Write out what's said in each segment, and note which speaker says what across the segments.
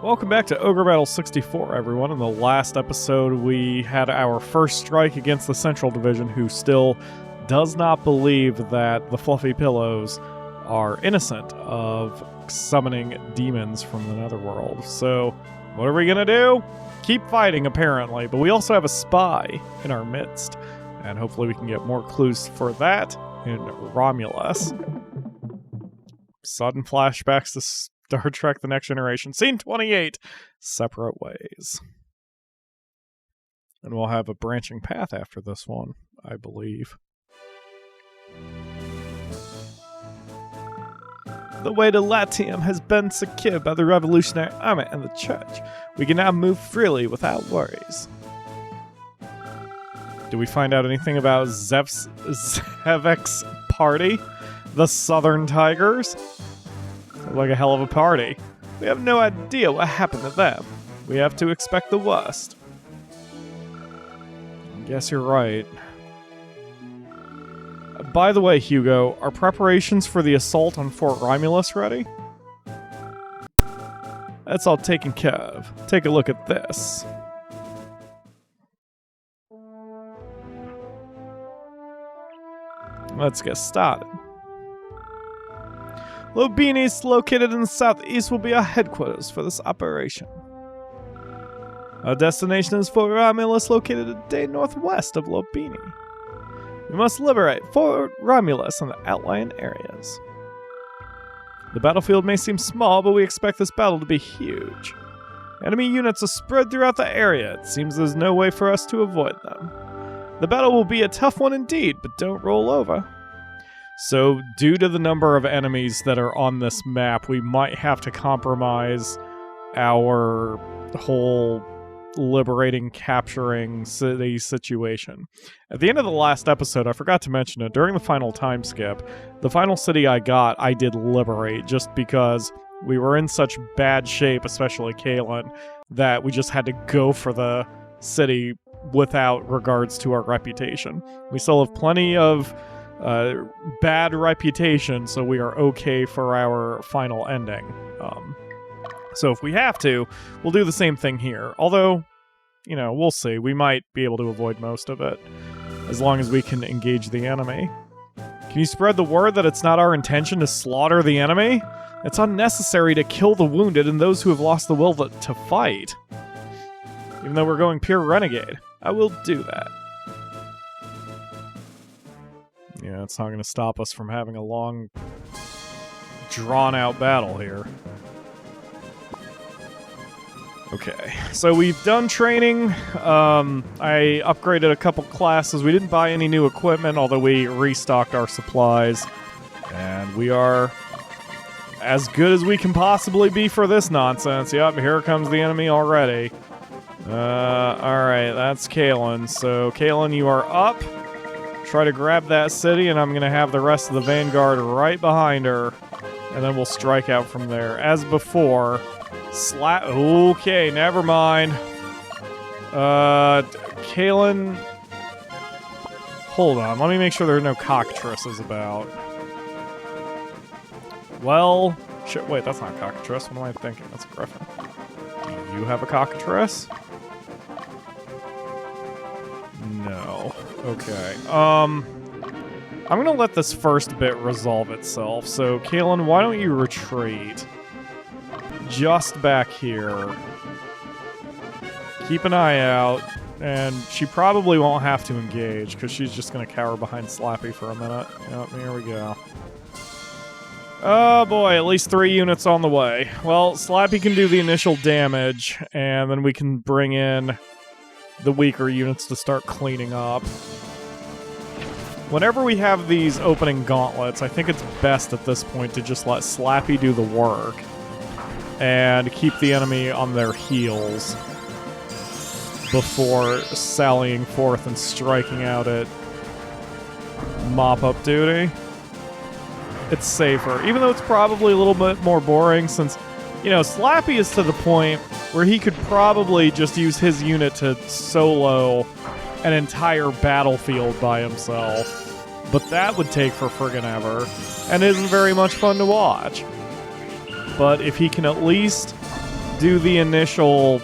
Speaker 1: Welcome back to Ogre Battle 64, everyone. In the last episode, we had our first strike against the Central Division, who still does not believe that the Fluffy Pillows are innocent of summoning demons from the Netherworld. So, what are we gonna do? Keep fighting, apparently, but we also have a spy in our midst, and hopefully we can get more clues for that in Romulus. Sudden flashbacks to Star Trek The Next Generation. Scene 28, Separate Ways. And we'll have a branching path after this one, I believe. The way to Latium has been secured by the Revolutionary Army and the Church. We can now move freely without worries. Do we find out anything about Zevek's party? The Southern Tigers? Like a hell of a party. We have no idea what happened to them. We have to expect the worst. I guess you're right. By the way, Hugo, are preparations for the assault on Fort Romulus ready? That's all taken care of. Take a look at this. Let's get started. Lobini's, located in the southeast, will be our headquarters for this operation. Our destination is Fort Romulus, located a day northwest of Lobini. We must liberate Fort Romulus and the outlying areas. The battlefield may seem small, but we expect this battle to be huge. Enemy units are spread throughout the area. It seems there's no way for us to avoid them. The battle will be a tough one indeed, but don't roll over. So, due to the number of enemies that are on this map, we might have to compromise our whole liberating, capturing city situation. At the end of the last episode, I forgot to mention it, during the final time skip, the final city I got, I did liberate, just because we were in such bad shape, especially Kalen, that we just had to go for the city without regards to our reputation. We still have plenty of bad reputation, so we are okay for our final ending. So if we have to, we'll do the same thing here. Although, you know, we'll see. We might be able to avoid most of it, as long as we can engage the enemy. Can you spread the word that it's not our intention to slaughter the enemy? It's unnecessary to kill the wounded and those who have lost the will to fight. Even though we're going pure renegade, I will do that. Yeah, it's not going to stop us from having a long, drawn-out battle here. Okay, so we've done training. I upgraded a couple classes. We didn't buy any new equipment, although we restocked our supplies. And we are as good as we can possibly be for this nonsense. Yep, here comes the enemy already. Alright, that's Kalen. So, Kalen, you are up. Try to grab that city, and I'm going to have the rest of the vanguard right behind her. And then we'll strike out from there. As before, okay, never mind. Kalen... Hold on, let me make sure there are no cockatrices about. Well... Shit, wait, that's not a cockatrice. What am I thinking? That's a griffin. Do you have a cockatrice? No. Okay. I'm gonna let this first bit resolve itself. So, Kalen, why don't you retreat? Just back here. Keep an eye out. And she probably won't have to engage, because she's just gonna cower behind Slappy for a minute. Yep, here we go. Oh boy, at least 3 units on the way. Well, Slappy can do the initial damage, and then we can bring in the weaker units to start cleaning up. Whenever we have these opening gauntlets, I think it's best at this point to just let Slappy do the work and keep the enemy on their heels before sallying forth and striking out at mop-up duty. It's safer, even though it's probably a little bit more boring since, you know, Slappy is to the point where he could probably just use his unit to solo an entire battlefield by himself. But that would take for friggin' ever, and isn't very much fun to watch. But if he can at least do the initial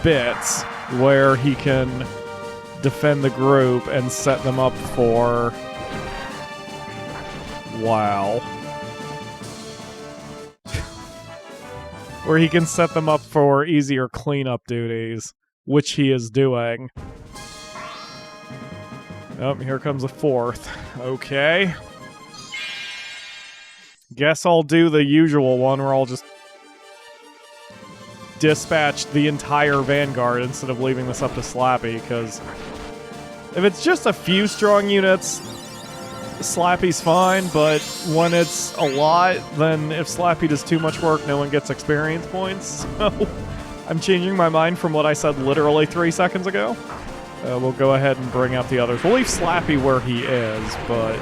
Speaker 1: bits where he can defend the group and set them up for... Wow. Where he can set them up for easier cleanup duties, which he is doing. Oh, here comes a fourth. Okay. Guess I'll do the usual one where I'll just dispatch the entire vanguard instead of leaving this up to Slappy, because if it's just a few strong units, Slappy's fine, but when it's a lot, then if Slappy does too much work, no one gets experience points. So I'm changing my mind from what I said literally 3 seconds ago. We'll go ahead and bring out the others. We'll leave Slappy where he is, but...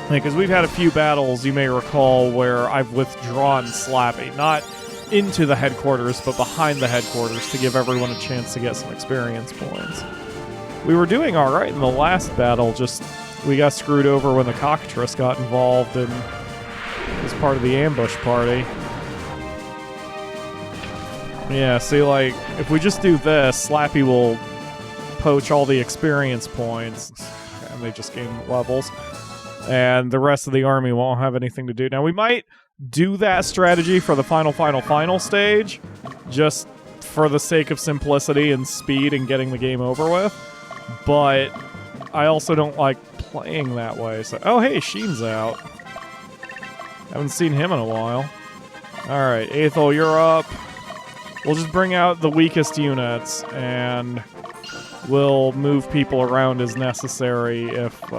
Speaker 1: because we've had a few battles, you may recall, where I've withdrawn Slappy. Not into the headquarters, but behind the headquarters to give everyone a chance to get some experience points. We were doing alright in the last battle, just we got screwed over when the cockatrice got involved and was part of the ambush party. Yeah, see, like, if we just do this, Slappy will poach all the experience points, and they just gain levels. And the rest of the army won't have anything to do. Now, we might do that strategy for the final stage, just for the sake of simplicity and speed and getting the game over with. But I also don't like playing that way. So, oh, hey, Sheen's out. Haven't seen him in a while. Alright, Aethel, you're up. We'll just bring out the weakest units, and we'll move people around as necessary if,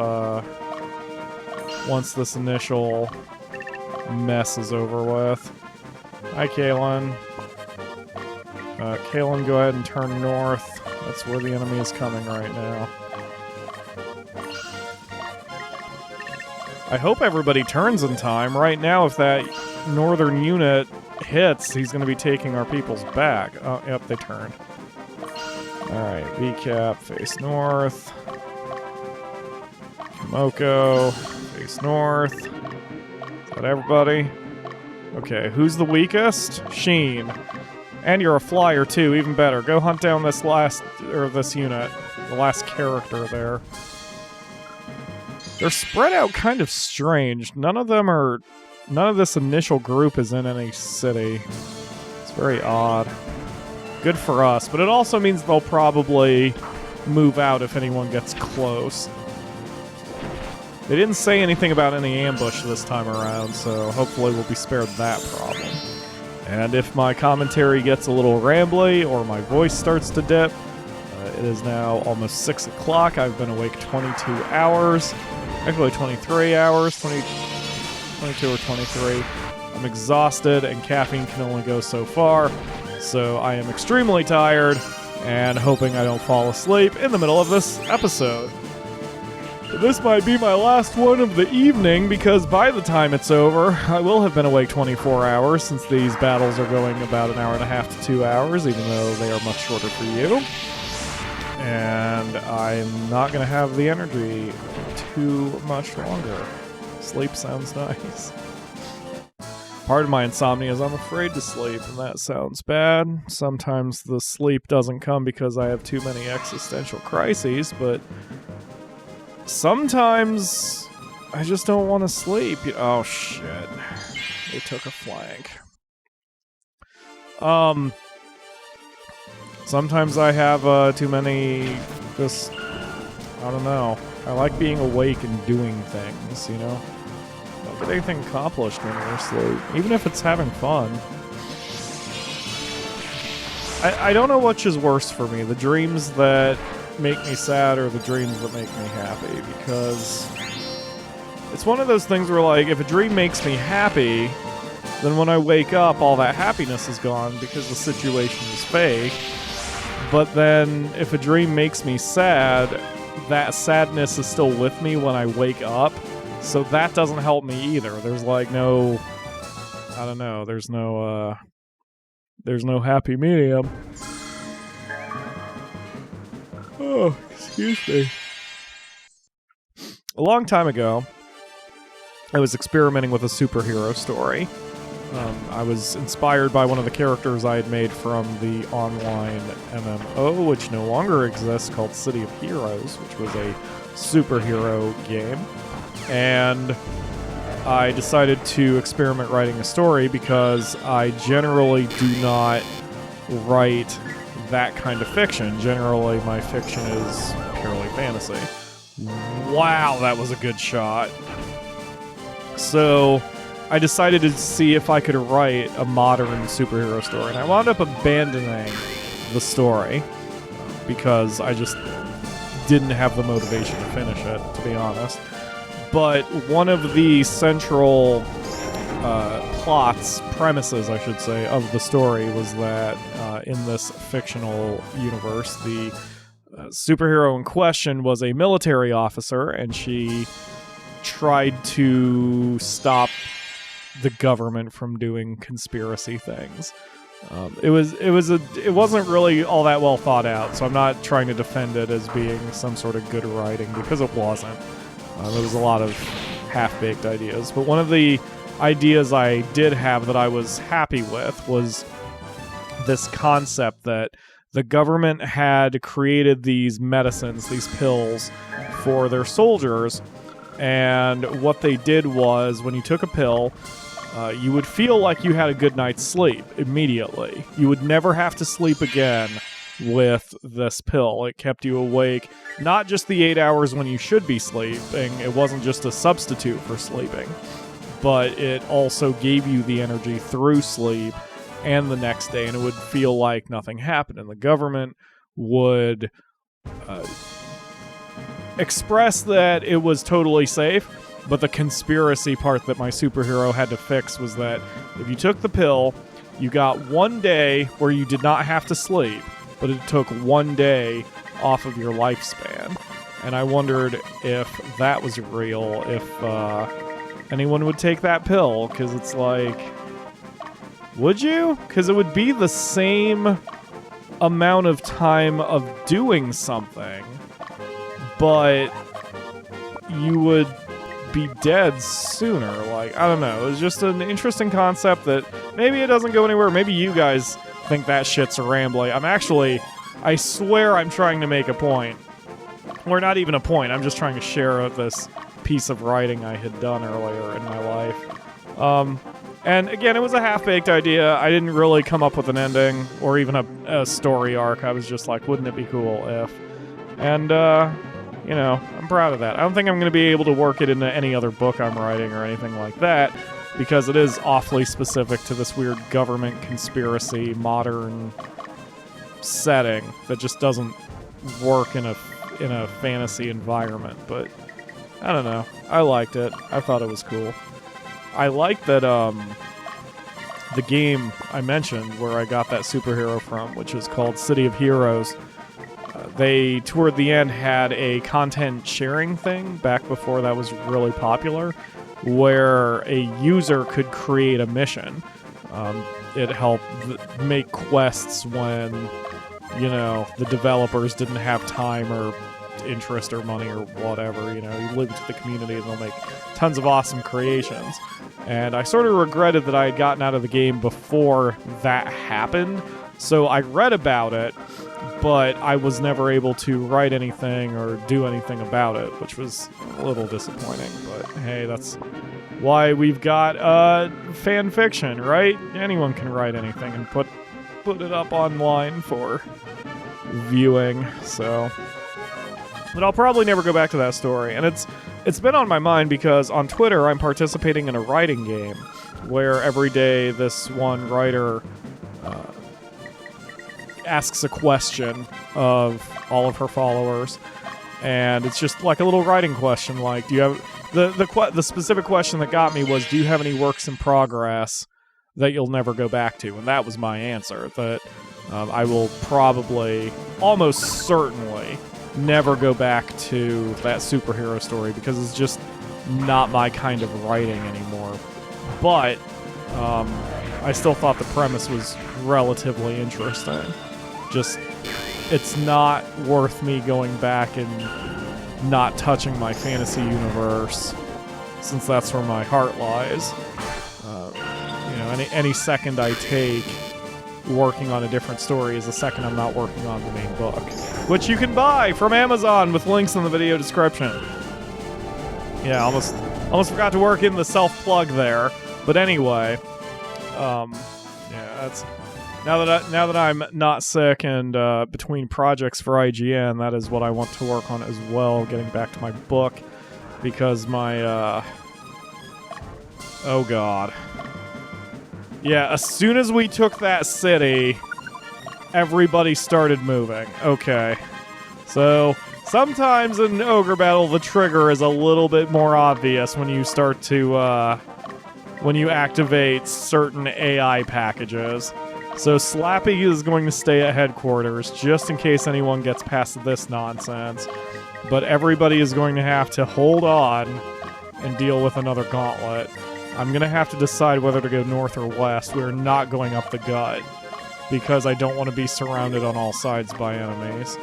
Speaker 1: once this initial mess is over with. Hi, Kalen. Kalen, go ahead and turn north. That's where the enemy is coming right now. I hope everybody turns in time. Right now, if that northern unit hits, he's going to be taking our peoples back. Oh, yep, they turned. Alright, VCAP, face north. Moko, face north. Is that everybody? Okay, who's the weakest? Sheen. And you're a flyer too, even better. Go hunt down this this unit. The last character there. They're spread out kind of strange. None of this initial group is in any city. It's very odd. Good for us, but it also means they'll probably move out if anyone gets close. They didn't say anything about any ambush this time around, so hopefully we'll be spared that problem. And if my commentary gets a little rambly or my voice starts to dip, it is now almost 6 o'clock. I've been awake 22 hours. Actually 23 hours, 22 or 23. I'm exhausted and caffeine can only go so far. So I am extremely tired and hoping I don't fall asleep in the middle of this episode. This might be my last one of the evening because by the time it's over, I will have been awake 24 hours since these battles are going about 1.5 to 2 hours, even though they are much shorter for you. And I'm not going to have the energy too much longer. Sleep sounds nice. Part of my insomnia is I'm afraid to sleep, and that sounds bad. Sometimes the sleep doesn't come because I have too many existential crises, but sometimes I just don't want to sleep. Oh, shit. They took a flank. Sometimes I have too many, just, I don't know. I like being awake and doing things, you know? Don't get anything accomplished when you're asleep, even if it's having fun. I don't know which is worse for me, the dreams that make me sad or the dreams that make me happy, because it's one of those things where, like, if a dream makes me happy, then when I wake up, all that happiness is gone because the situation is fake. But then if a dream makes me sad, that sadness is still with me when I wake up, so that doesn't help me either. There's like no, I don't know, there's no happy medium. Oh, excuse me. A long time ago, I was experimenting with a superhero story, I was inspired by one of the characters I had made from the online MMO, which no longer exists, called City of Heroes, which was a superhero game. And I decided to experiment writing a story because I generally do not write that kind of fiction. Generally, my fiction is purely fantasy. Wow, that was a good shot. So I decided to see if I could write a modern superhero story, and I wound up abandoning the story because I just didn't have the motivation to finish it, to be honest. But one of the central premises, I should say, of the story was that in this fictional universe, the superhero in question was a military officer, and she tried to stop the government from doing conspiracy things. It wasn't really all that well thought out, so I'm not trying to defend it as being some sort of good writing, because it wasn't. There was a lot of half-baked ideas, but one of the ideas I did have that I was happy with was this concept that the government had created these medicines, these pills, for their soldiers, and what they did was, when you took a pill, you would feel like you had a good night's sleep immediately. You would never have to sleep again with this pill. It kept you awake, not just the 8 hours when you should be sleeping. It wasn't just a substitute for sleeping, but it also gave you the energy through sleep and the next day, and it would feel like nothing happened. And the government would express that it was totally safe, but the conspiracy part that my superhero had to fix was that if you took the pill, you got 1 day where you did not have to sleep, but it took 1 day off of your lifespan. And I wondered if that was real, if anyone would take that pill, because it's like, would you? Because it would be the same amount of time of doing something, but you would be dead sooner. Like, I don't know. It was just an interesting concept that maybe it doesn't go anywhere. Maybe you guys think that shit's rambling. I swear I'm trying to make a point. Or not even a point. I'm just trying to share this piece of writing I had done earlier in my life. And again, it was a half-baked idea. I didn't really come up with an ending or even a story arc. I was just like, wouldn't it be cool if? And, you know, I'm proud of that. I don't think I'm going to be able to work it into any other book I'm writing or anything like that, because it is awfully specific to this weird government conspiracy modern setting that just doesn't work in a fantasy environment. But I don't know. I liked it. I thought it was cool. I like that the game I mentioned where I got that superhero from, which is called City of Heroes, they, toward the end, had a content sharing thing back before that was really popular, where a user could create a mission. It helped make quests when, you know, the developers didn't have time or interest or money or whatever. You know, you leave it to the community and they'll make tons of awesome creations. And I sort of regretted that I had gotten out of the game before that happened, so I read about it, but I was never able to write anything or do anything about it, which was a little disappointing. But hey, that's why we've got fan fiction, right? Anyone can write anything and put it up online for viewing, so... But I'll probably never go back to that story, and it's been on my mind because on Twitter I'm participating in a writing game where every day this one writer asks a question of all of her followers, and it's just like a little writing question, like, do you have the specific question that got me was, do you have any works in progress that you'll never go back to? And that was my answer, that I will probably, almost certainly, never go back to that superhero story because it's just not my kind of writing anymore. But I still thought the premise was relatively interesting. Just, it's not worth me going back and not touching my fantasy universe, since that's where my heart lies. You know, any second I take working on a different story is a second I'm not working on the main book, which you can buy from Amazon with links in the video description. Yeah, almost forgot to work in the self-plug there. But anyway, yeah, that's now that I'm not sick and between projects for IGN, that is what I want to work on as well. Getting back to my book because my oh god. Yeah, as soon as we took that city, everybody started moving. Okay. So, sometimes in Ogre Battle, the trigger is a little bit more obvious when you start to, when you activate certain AI packages. So, Slappy is going to stay at headquarters, just in case anyone gets past this nonsense. But everybody is going to have to hold on and deal with another gauntlet. I'm going to have to decide whether to go north or west. We're not going up the gut, because I don't want to be surrounded on all sides by enemies.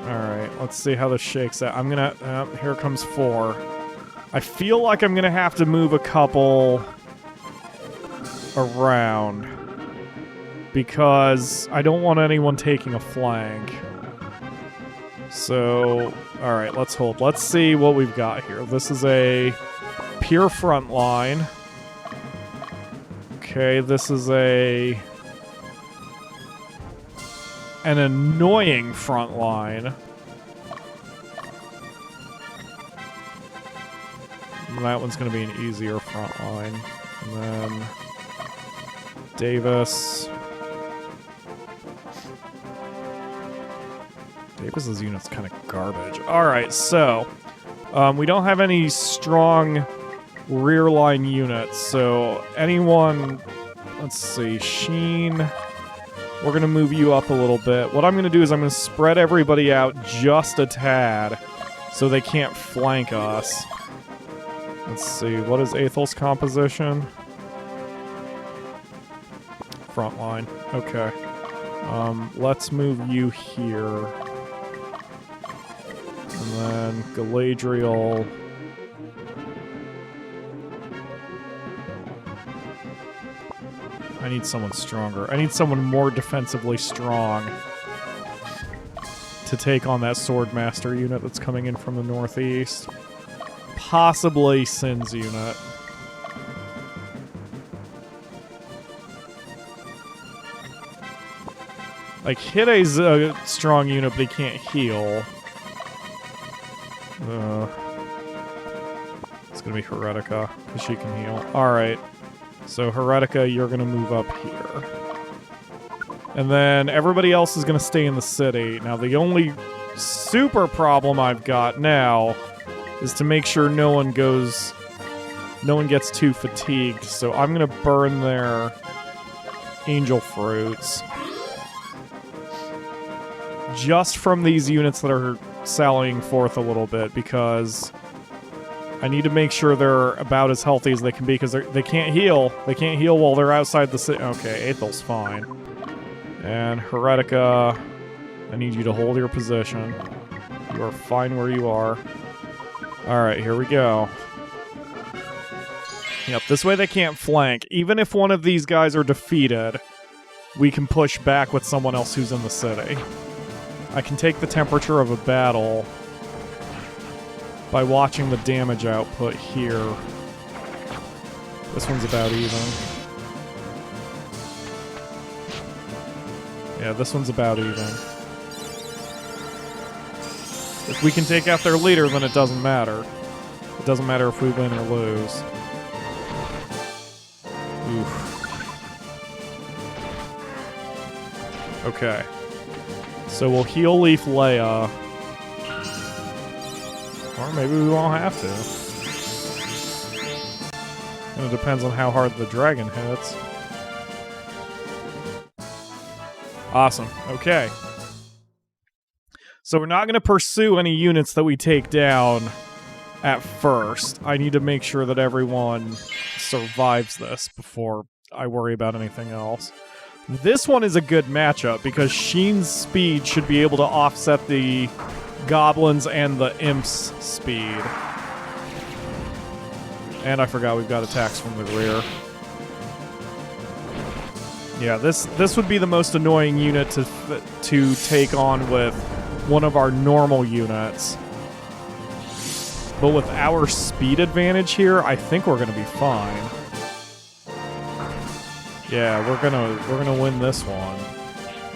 Speaker 1: Alright, let's see how this shakes out. I'm going to... here comes 4. I feel like I'm going to have to move a couple around, because I don't want anyone taking a flank. So, alright, let's hold. Let's see what we've got here. This is a pure front line. Okay, this is an annoying front line. And that one's going to be an easier front line. And then Davis. Davis's unit's kind of garbage. Alright, so we don't have any strong rear line units, so anyone... Let's see, Sheen... We're going to move you up a little bit. What I'm going to do is I'm going to spread everybody out just a tad so they can't flank us. Let's see, what is Athel's composition? Front line. Okay. Let's move you here. And then Galadriel. I need someone stronger. I need someone more defensively strong to take on that Swordmaster unit that's coming in from the northeast. Possibly Sin's unit. Like, Hide's a strong unit, but he can't heal. It's gonna be Heretica, because she can heal. Alright. So, Heretica, you're gonna move up here. And then everybody else is gonna stay in the city. Now, the only super problem I've got now is to make sure no one gets too fatigued. So, I'm gonna burn their angel fruits. Just from these units that are sallying forth a little bit, because I need to make sure they're about as healthy as they can be, because they can't heal. They can't heal while they're outside the city. Okay, Athel's fine. And Heretica, I need you to hold your position. You are fine where you are. Alright, here we go. Yep, this way they can't flank. Even if one of these guys are defeated, we can push back with someone else who's in the city. I can take the temperature of a battle by watching the damage output here. This one's about even. Yeah, this one's about even. If we can take out their leader, then it doesn't matter. It doesn't matter if we win or lose. Oof. Okay. So we'll heal Leaf Leia. Or maybe we won't have to. And it depends on how hard the dragon hits. Awesome. Okay. So we're not going to pursue any units that we take down at first. I need to make sure that everyone survives this before I worry about anything else. This one is a good matchup because Sheen's speed should be able to offset the goblins and the imps' speed. And I forgot we've got attacks from the rear. Yeah, this would be the most annoying unit to take on with one of our normal units. But with our speed advantage here, I think we're gonna be fine. Yeah, we're gonna win this one.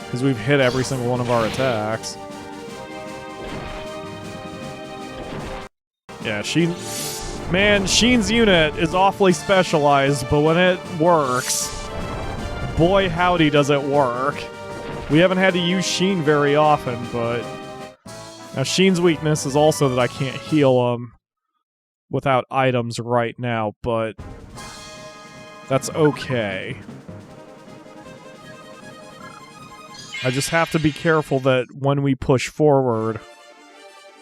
Speaker 1: Because we've hit every single one of our attacks. Yeah, Sheen's unit is awfully specialized, but when it works, boy howdy does it work. We haven't had to use Sheen very often, but... Now, Sheen's weakness is also that I can't heal him without items right now, but... that's okay. I just have to be careful that when we push forward,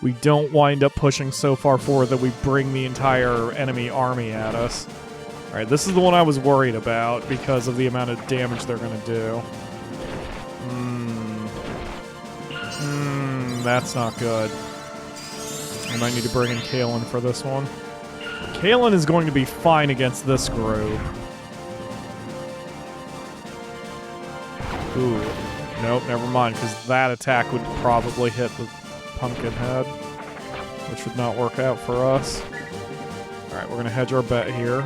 Speaker 1: we don't wind up pushing so far forward that we bring the entire enemy army at us. Alright, this is the one I was worried about because of the amount of damage they're gonna do. That's not good. I might need to bring in Kalen for this one. Kalen is going to be fine against this group. Ooh. Nope, never mind, because that attack would probably hit the Pumpkinhead, which would not work out for us. Alright, we're going to hedge our bet here.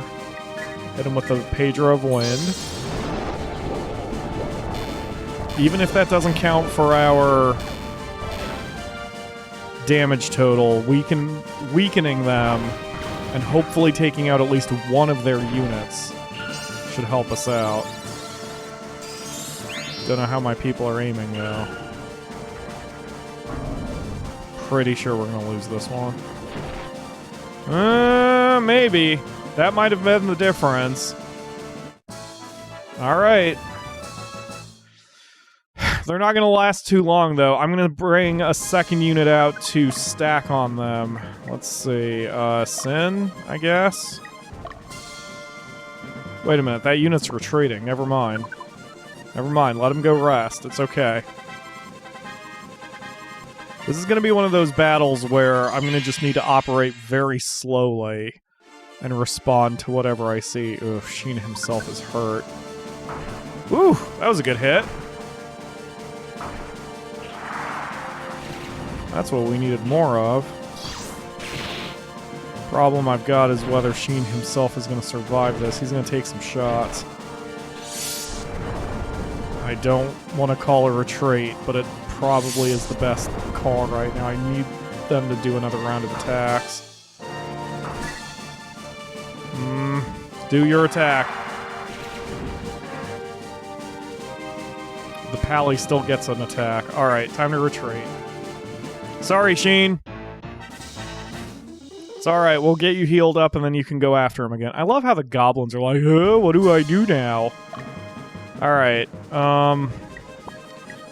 Speaker 1: Hit him with the Pager of Wind. Even if that doesn't count for our damage total, weakening them and hopefully taking out at least one of their units should help us out. Don't know how my people are aiming, though. Pretty sure we're going to lose this one. Maybe. That might have been the difference. Alright. They're not going to last too long, though. I'm going to bring a second unit out to stack on them. Let's see. Sin, I guess? Wait a minute. That unit's retreating. Never mind. Never mind. Let him go rest. It's okay. This is going to be one of those battles where I'm going to just need to operate very slowly and respond to whatever I see. Ugh, Sheen himself is hurt. Woo! That was a good hit. That's what we needed more of. Problem I've got is whether Sheen himself is going to survive this. He's going to take some shots. I don't want to call a retreat, but it probably is the best call right now. I need them to do another round of attacks. Do your attack. The Pally still gets an attack. Alright, time to retreat. Sorry, Sheen. It's alright, we'll get you healed up and then you can go after him again. I love how the goblins are like, what do I do now? Alright,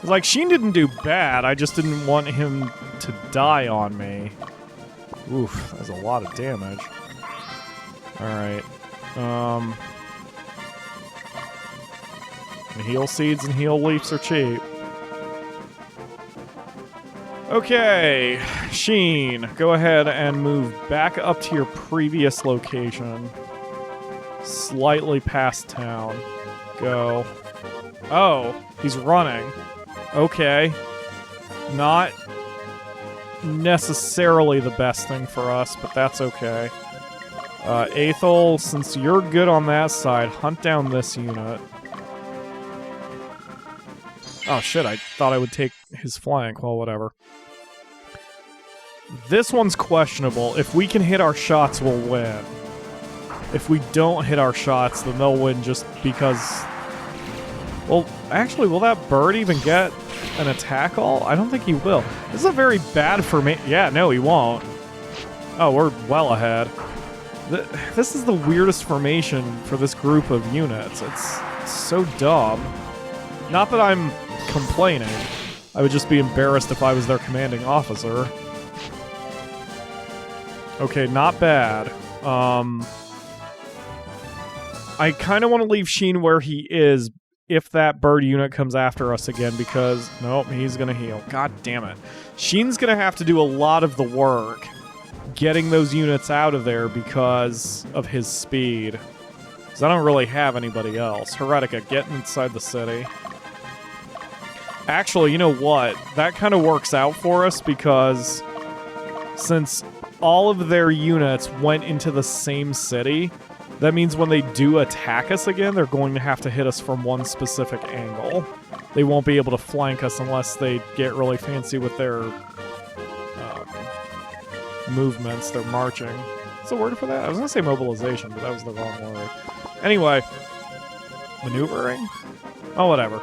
Speaker 1: like, Sheen didn't do bad, I just didn't want him to die on me. Oof, that's a lot of damage. Alright, heal seeds and heal leaps are cheap. Okay, Sheen, go ahead and move back up to your previous location. Slightly past town. Go. Oh, he's running. Okay. Not necessarily the best thing for us, but that's okay. Aethel, since you're good on that side, hunt down this unit. Oh shit, I thought I would take his flank. Well, whatever. This one's questionable. If we can hit our shots, we'll win. If we don't hit our shots, then they'll win just because... Well, actually, will that bird even get an attack all? I don't think he will. This is a very bad formation. Yeah, no, he won't. Oh, we're well ahead. This is the weirdest formation for this group of units. It's so dumb. Not that I'm complaining. I would just be embarrassed if I was their commanding officer. Okay, not bad. I kind of want to leave Sheen where he is if that bird unit comes after us again, because... Nope, he's going to heal. God damn it. Sheen's going to have to do a lot of the work getting those units out of there because of his speed. Because I don't really have anybody else. Heretica, get inside the city. Actually, you know what? That kind of works out for us because since all of their units went into the same city, that means when they do attack us again, they're going to have to hit us from one specific angle. They won't be able to flank us unless they get really fancy with their movements, their marching. What's the word for that? I was going to say mobilization, but that was the wrong word. Anyway, maneuvering? Oh, whatever.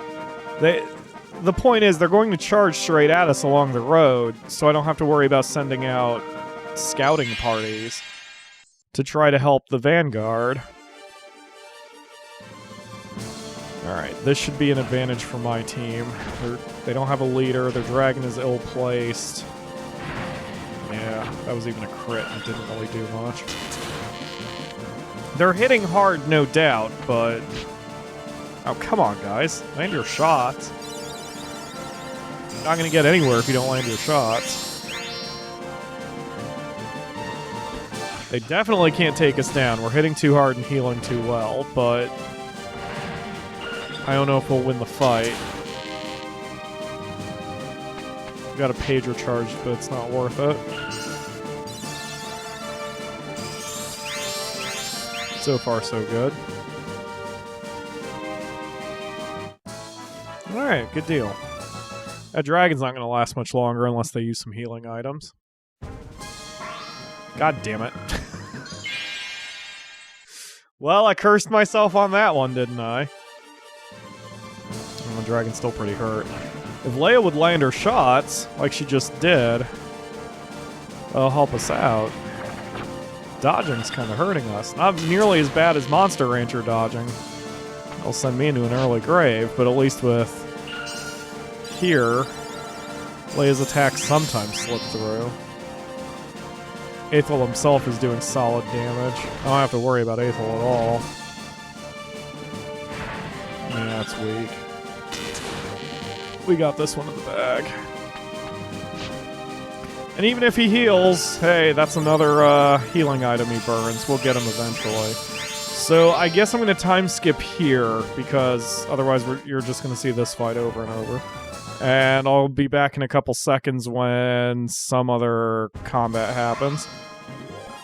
Speaker 1: The point is, they're going to charge straight at us along the road, so I don't have to worry about sending out scouting parties to try to help the vanguard. Alright, this should be an advantage for my team. They don't have a leader, their dragon is ill-placed. Yeah, that was even a crit, and it didn't really do much. They're hitting hard, no doubt, but... Oh, come on, guys. Land your shots. You're not gonna get anywhere if you don't land your shots. They definitely can't take us down. We're hitting too hard and healing too well, but... I don't know if we'll win the fight. We got a pager charged, but it's not worth it. So far, so good. Alright, good deal. That dragon's not going to last much longer unless they use some healing items. God damn it. Well, I cursed myself on that one, didn't I? The dragon's still pretty hurt. If Leia would land her shots, like she just did, that'll help us out. Dodging's kind of hurting us. Not nearly as bad as Monster Rancher dodging. It'll send me into an early grave, but at least with here, Leia's attacks sometimes slip through. Aethel himself is doing solid damage. I don't have to worry about Aethel at all. Yeah, it's weak. We got this one in the bag. And even if he heals, hey, that's another healing item he burns. We'll get him eventually. So I guess I'm going to time skip here, because otherwise you're just going to see this fight over and over. And I'll be back in a couple seconds when some other combat happens.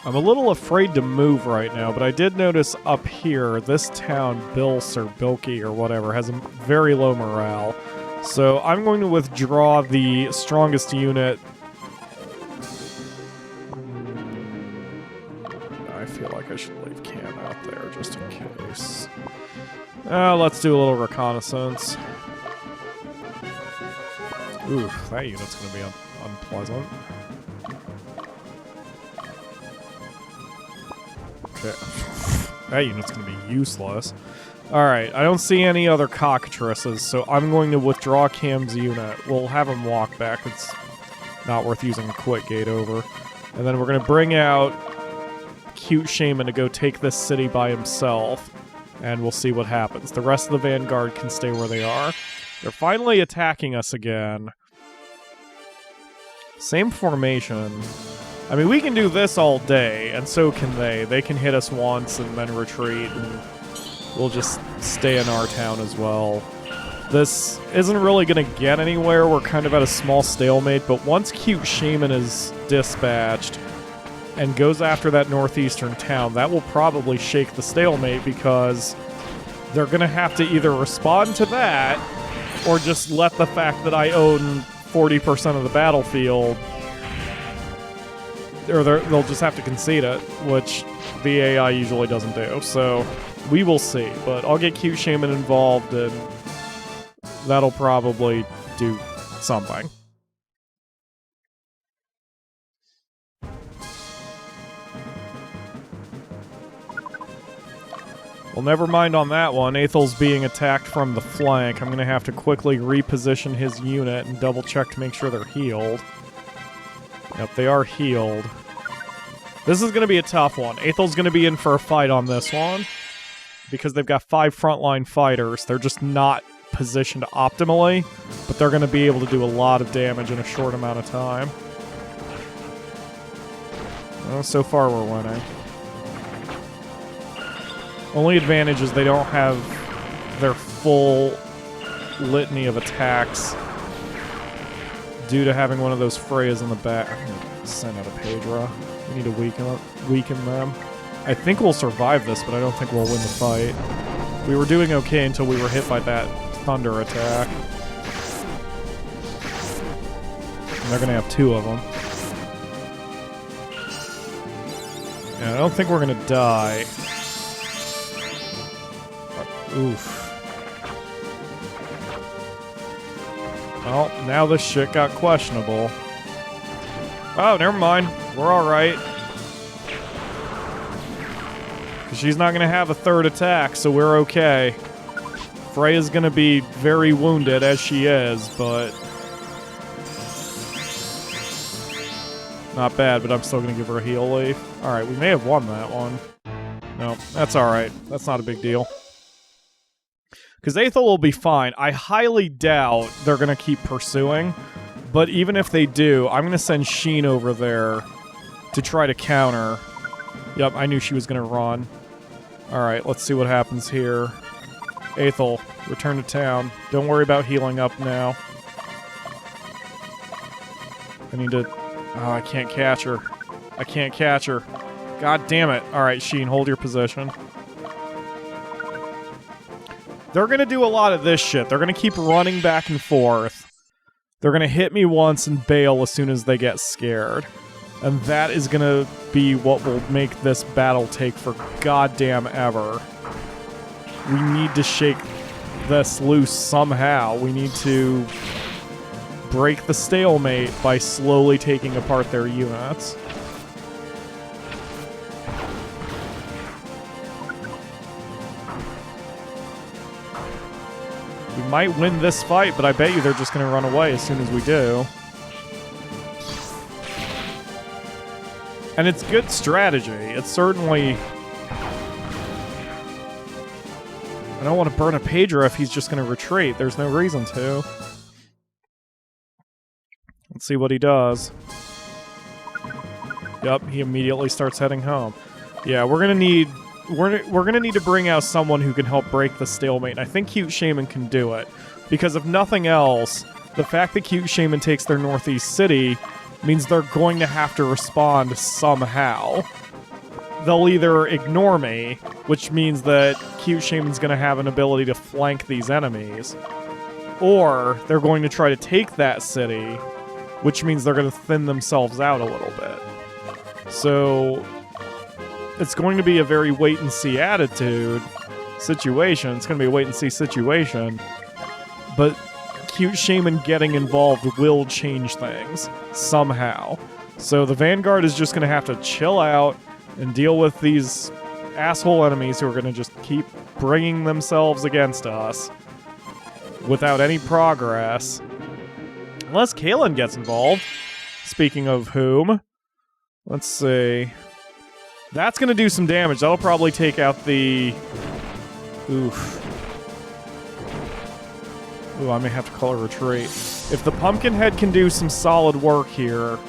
Speaker 1: I'm a little afraid to move right now, but I did notice up here, this town, Bills or Bilky or whatever, has a very low morale. So I'm going to withdraw the strongest unit. I feel like I should leave Cam out there just in case. Let's do a little reconnaissance. Ooh, that unit's going to be unpleasant. Okay. That unit's going to be useless. Alright, I don't see any other cockatrices, so I'm going to withdraw Cam's unit. We'll have him walk back. It's not worth using a quick gate over. And then we're going to bring out Cute Shaman to go take this city by himself, and we'll see what happens. The rest of the Vanguard can stay where they are. They're finally attacking us again. Same formation. I mean, we can do this all day, and so can they. They can hit us once and then retreat, and we'll just stay in our town as well. This isn't really going to get anywhere. We're kind of at a small stalemate, but once Cute Shaman is dispatched and goes after that northeastern town, that will probably shake the stalemate, because they're going to have to either respond to that or just let the fact that I own 40% of the battlefield, or they'll just have to concede it, which the AI usually doesn't do. So we will see, but I'll get Cute Shaman involved, and that'll probably do something. Well, never mind on that one. Aethel's being attacked from the flank. I'm going to have to quickly reposition his unit and double-check to make sure they're healed. Yep, they are healed. This is going to be a tough one. Aethel's going to be in for a fight on this one, because they've got 5 frontline fighters. They're just not positioned optimally, but they're going to be able to do a lot of damage in a short amount of time. Well, so far we're winning. Only advantage is they don't have their full litany of attacks due to having one of those Freyas in the back. I'm gonna send out a Pedra. We need to weaken them. I think we'll survive this, but I don't think we'll win the fight. We were doing okay until we were hit by that thunder attack. And they're gonna have 2 of them. Yeah, I don't think we're gonna die. Oof. Well, now this shit got questionable. Oh, never mind. We're alright. Because she's not going to have a 3rd attack, so we're okay. Freya's going to be very wounded, as she is, but... not bad, but I'm still going to give her a heal leaf. Alright, we may have won that one. No, that's alright. That's not a big deal. Because Aethel will be fine. I highly doubt they're going to keep pursuing. But even if they do, I'm going to send Sheen over there to try to counter. Yep, I knew she was going to run. Alright, let's see what happens here. Aethel, return to town. Don't worry about healing up now. I need to... oh, I can't catch her. I can't catch her. God damn it. Alright, Sheen, hold your position. They're going to do a lot of this shit. They're going to keep running back and forth. They're going to hit me once and bail as soon as they get scared. And that is going to be what will make this battle take for goddamn ever. We need to shake this loose somehow. We need to break the stalemate by slowly taking apart their units. We might win this fight, but I bet you they're just going to run away as soon as we do. And it's good strategy. It's certainly... I don't want to burn a Pedra if he's just going to retreat. There's no reason to. Let's see what he does. Yep, he immediately starts heading home. Yeah, we're gonna need to bring out someone who can help break the stalemate. And I think Cute Shaman can do it. Because if nothing else, the fact that Cute Shaman takes their northeast city means they're going to have to respond somehow. They'll either ignore me, which means that Cute Shaman's going to have an ability to flank these enemies, or they're going to try to take that city, which means they're going to thin themselves out a little bit. So it's going to be a very wait-and-see attitude situation. It's going to be a wait-and-see situation, but Cute Shaman getting involved will change things somehow. So the Vanguard is just going to have to chill out and deal with these asshole enemies who are going to just keep bringing themselves against us without any progress. Unless Kaelin gets involved. Speaking of whom, let's see. That's going to do some damage. That'll probably take out the... Oof. Ooh, I may have to call a retreat. If the Pumpkinhead can do some solid work here,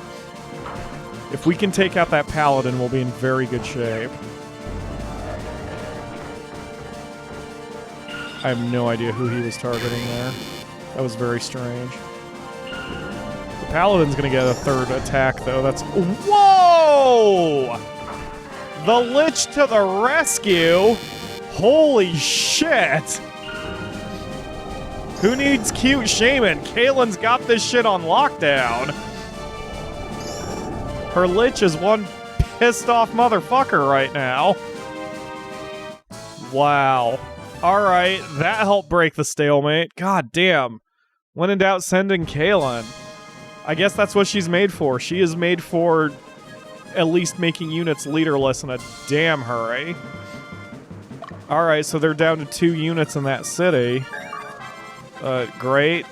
Speaker 1: if we can take out that Paladin, we'll be in very good shape. I have no idea who he was targeting there. That was very strange. The Paladin's gonna get a third attack, though. That's... Whoa! The Lich to the rescue! Holy shit! Who needs Cute Shaman? Kaelin's got this shit on lockdown. Her Lich is one pissed off motherfucker right now. Wow. Alright, that helped break the stalemate. God damn. When in doubt, sending Kaelin. I guess that's what she's made for. She is made for at least making units leaderless in a damn hurry. Alright, so they're down to 2 units in that city. Great.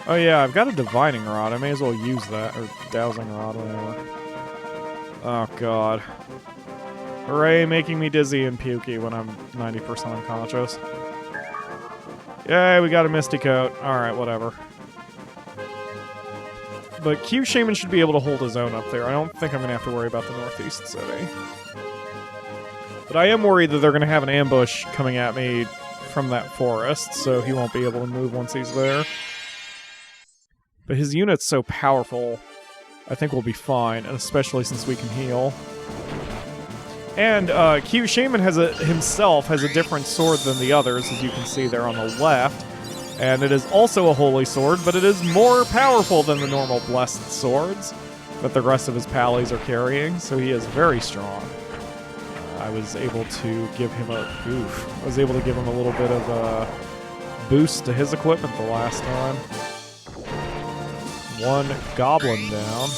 Speaker 1: Oh yeah, I've got a Divining Rod. I may as well use that. Or Dowsing Rod, whatever. Oh god. Hooray, making me dizzy and pukey when I'm 90% unconscious. Yay, we got a Misty Coat. Alright, whatever. But Q Shaman should be able to hold his own up there. I don't think I'm going to have to worry about the Northeast City. But I am worried that they're going to have an ambush coming at me from that forest, so he won't be able to move once he's there. But his unit's so powerful, I think we'll be fine, and especially since we can heal. And Q Shaman himself has a different sword than the others, as you can see there on the left. And it is also a holy sword, but it is more powerful than the normal blessed swords that the rest of his pallies are carrying, so he is very strong. I was able to give him a little bit of a boost to his equipment the last time. One goblin down.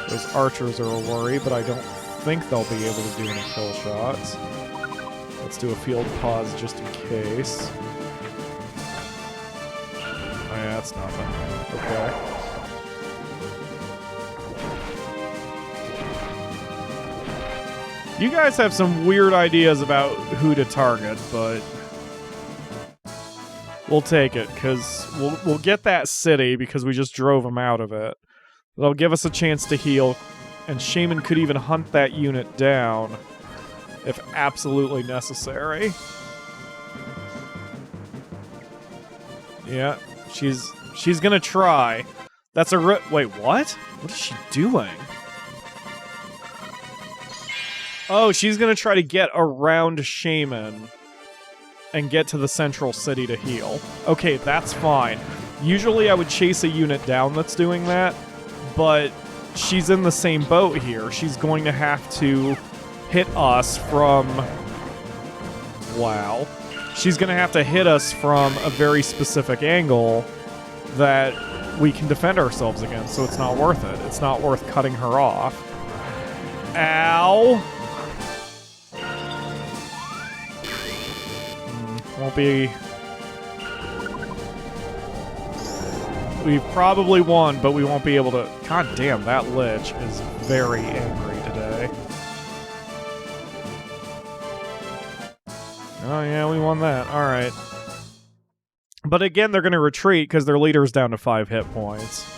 Speaker 1: Those archers are a worry, but I don't think they'll be able to do any kill shots. Let's do a field pause just in case. Oh yeah, that's nothing. Okay. You guys have some weird ideas about who to target, but we'll take it, because we'll get that city because we just drove them out of it. That'll give us a chance to heal, and Shaman could even hunt that unit down if absolutely necessary. Yeah, she's gonna try. That's a wait, what? What is she doing? Oh, she's gonna try to get around Shaman and get to the central city to heal. Okay, that's fine. Usually I would chase a unit down that's doing that, but she's in the same boat here. She's going to have to hit us from... Wow. She's going to have to hit us from a very specific angle that we can defend ourselves against, so it's not worth it. It's not worth cutting her off. Ow! Won't be... We've probably won, but we won't be able to... God damn, that Lich is very angry today. Oh yeah, we won that. Alright. But again, they're going to retreat because their leader's down to 5 hit points.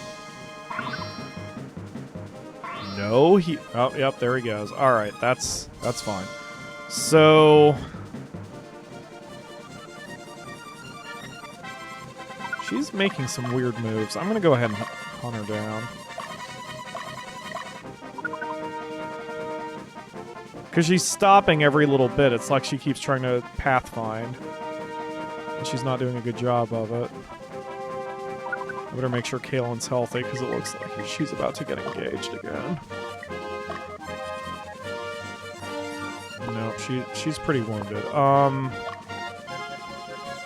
Speaker 1: No, he... Oh, yep, there he goes. Alright, that's fine. So... She's making some weird moves. I'm going to go ahead and hunt her down. Because she's stopping every little bit. It's like she keeps trying to pathfind. And she's not doing a good job of it. I better make sure Kaelin's healthy, because it looks like she's about to get engaged again. Nope, she's pretty wounded.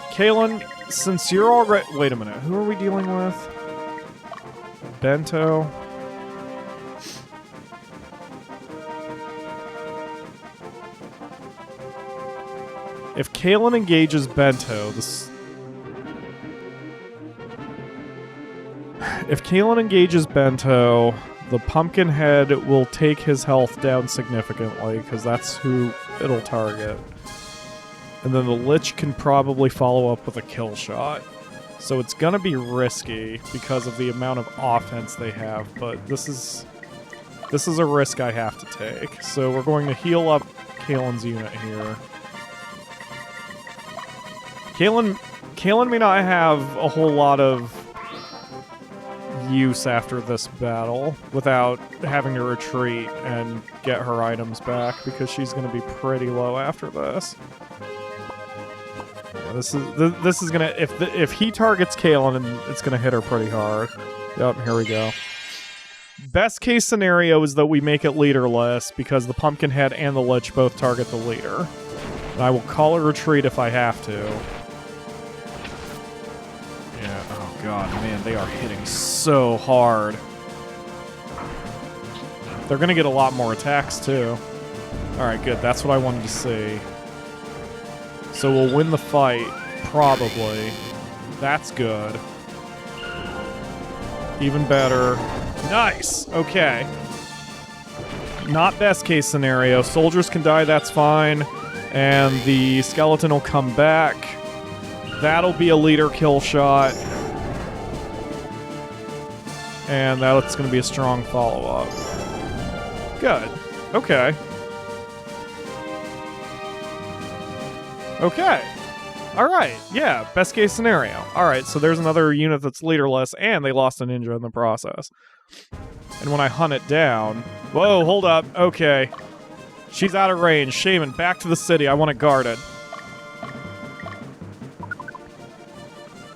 Speaker 1: Kaelin... Since you're already... Wait a minute. Who are we dealing with? Bento. If Kaelin engages Bento, this... If Kaelin engages Bento, the Pumpkinhead will take his health down significantly, because that's who it'll target. And then the Lich can probably follow up with a kill shot. So it's gonna be risky because of the amount of offense they have, but this is a risk I have to take. So we're going to heal up Kaelin's unit here. Kaelin may not have a whole lot of use after this battle without having to retreat and get her items back, because she's gonna be pretty low after this. This is gonna, if he targets Kaelin, it's gonna hit her pretty hard. Yep, here we go. Best case scenario is that we make it leaderless because the Pumpkinhead and the Lich both target the leader. And I will call a retreat if I have to. Yeah, oh god, man, they are hitting so hard. They're gonna get a lot more attacks too. Alright, good, that's what I wanted to see. So we'll win the fight, probably. That's good. Even better. Nice! Okay. Not best case scenario. Soldiers can die, that's fine. And the skeleton will come back. That'll be a leader kill shot. And that's going to be a strong follow-up. Good. Okay. Okay. Alright, yeah, best case scenario. Alright, so there's another unit that's leaderless, and they lost a ninja in the process. And when I hunt it down... Whoa, hold up. Okay. She's out of range. Shaman, back to the city. I want it guarded.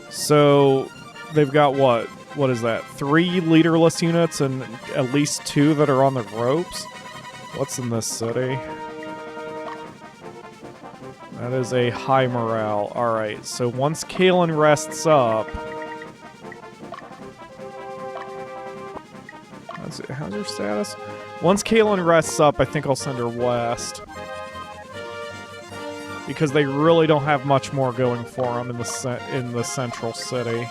Speaker 1: So, they've got what? What is that? 3 leaderless units and at least 2 that are on the ropes? What's in this city? That is a high morale. Alright, so once Kalen rests up... How's her status? Once Kalen rests up, I think I'll send her west. Because they really don't have much more going for them in the central city.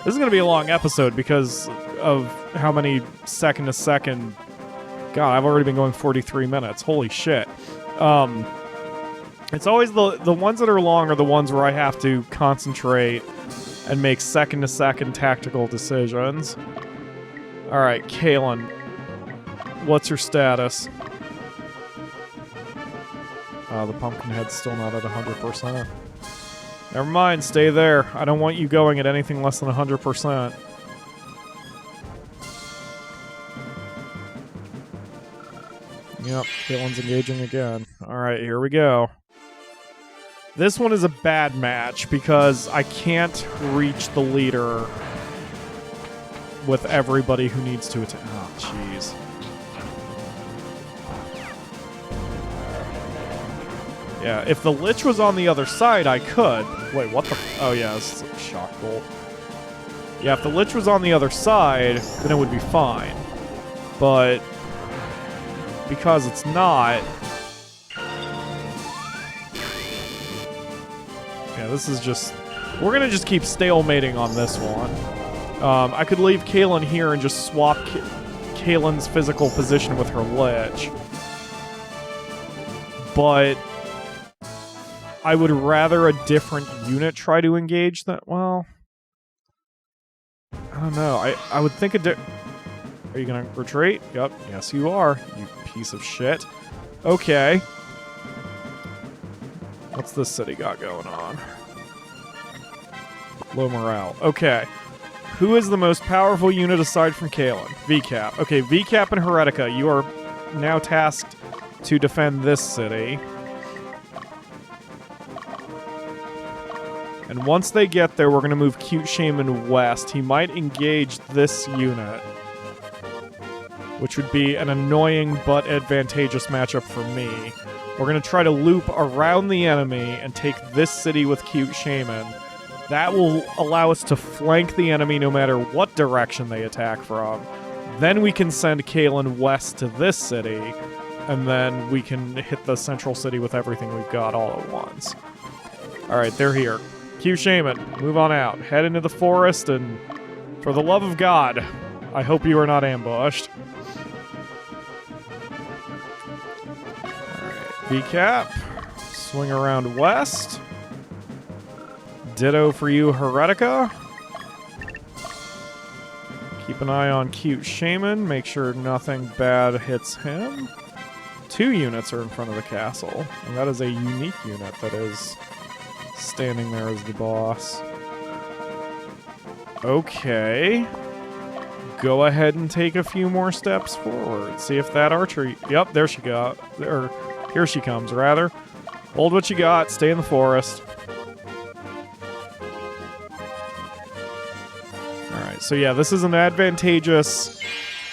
Speaker 1: This is going to be a long episode because of how many second to second... God, I've already been going 43 minutes. Holy shit. It's always the ones that are long are the ones where I have to concentrate and make second to second tactical decisions. Alright, Kalen. What's your status? The Pumpkinhead's still not at 100%. Never mind, stay there. I don't want you going at anything less than 100%. Yep, Kalen's engaging again. Alright, here we go. This one is a bad match because I can't reach the leader with everybody who needs to attack. Oh, jeez. Yeah, if the Lich was on the other side, I could. Wait, what the... Oh, yeah, this is a shock bolt. Yeah, if the Lich was on the other side, then it would be fine. But... because it's not... Yeah, this is just... We're gonna just keep stalemating on this one. I could leave Kalen here and just swap Kalen's physical position with her Lich. But... I would rather a different unit try to engage that. Well, I don't know. I would think Are you gonna retreat? Yep. Yes, you are. You piece of shit. Okay. What's this city got going on? Low morale. Okay. Who is the most powerful unit aside from Kalen? VCAP. Okay, VCAP and Heretica, you are now tasked to defend this city. And once they get there, we're going to move Cute Shaman west. He might engage this unit, which would be an annoying but advantageous matchup for me. We're going to try to loop around the enemy and take this city with Cute Shaman. That will allow us to flank the enemy no matter what direction they attack from. Then we can send Kalen west to this city, and then we can hit the central city with everything we've got all at once. Alright, they're here. Q Shaman, move on out. Head into the forest, and for the love of God, I hope you are not ambushed. Alright, VCAP, swing around west. Ditto for you, Heretica. Keep an eye on Cute Shaman, make sure nothing bad hits him. 2 units are in front of the castle, and that is a unique unit that is standing there as the boss. Okay. Go ahead and take a few more steps forward. See if that archery... Yep, there she got. Or, here she comes, rather. Hold what you got. Stay in the forest. Alright, so yeah, this is an advantageous